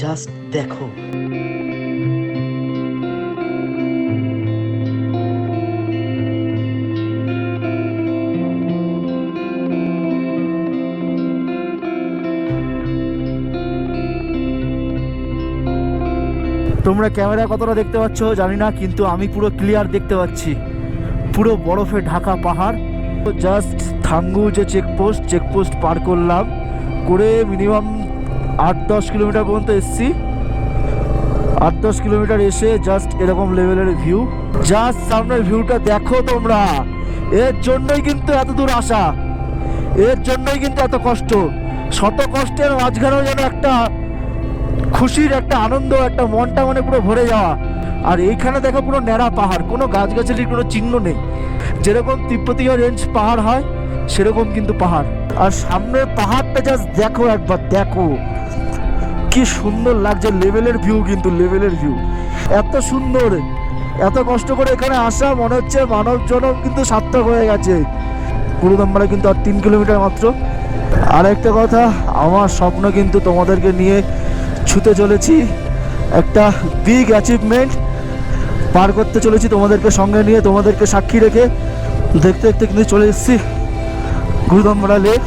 Just দেখো। তোমরা ক্যামেরায় কতটা দেখতে পাচ্ছ জানি না, কিন্তু আমি পুরো ক্লিয়ার দেখতে পাচ্ছি। পুরো বরফে ঢাকা পাহাড়। জাস্ট থাঙ্গু যে চেকপোস্ট পার করলাম, করে মিনিমাম 8-10 কিলোমিটার পর্যন্ত এসছি। 8-10 কিলোমিটার এসে জাস্ট এরকম লেভেলের ভিউ। জাস্ট সামনের ভিউটা দেখো তোমরা। এর জন্যই কিন্তু এত দূর আসা, এর জন্যই কিন্তু এত কষ্ট। শত কষ্টের মাঝখানেও যেন একটা খুশির একটা আনন্দ, একটা মনটা মানে পুরো ভরে যাওয়া। আর এইখানে দেখো পুরো ন্যাড়া পাহাড়, কোনো গাছগাছালির কোনো চিহ্ন নেই। যেরকম তিব্বতীয় রেঞ্জ পাহাড় হয় সেরকম কিন্তু পাহাড়। আর সামনের পাহাড়টা জাস্ট দেখো একবার, দেখো কি সুন্দর লাগছে। লেভেলের ভিউ, কিন্তু লেভেলের ভিউ এত সুন্দর। এত কষ্ট করে এখানে আসা, মনে হচ্ছে মানব জনম কিন্তু সার্থক হয়ে গেছে। গুরুদম্বারে কিন্তু আর 3 কিলোমিটার মাত্র। আর একটা কথা, আমার স্বপ্ন কিন্তু তোমাদেরকে নিয়ে ছুতে চলেছি। একটা বিগ অ্যাচিভমেন্ট পার করতে চলেছি তোমাদেরকে সঙ্গে নিয়ে, তোমাদেরকে সাক্ষী রেখে। দেখতে দেখতে কিন্তু চলে এসেছি গুরুদম্বারা লেক।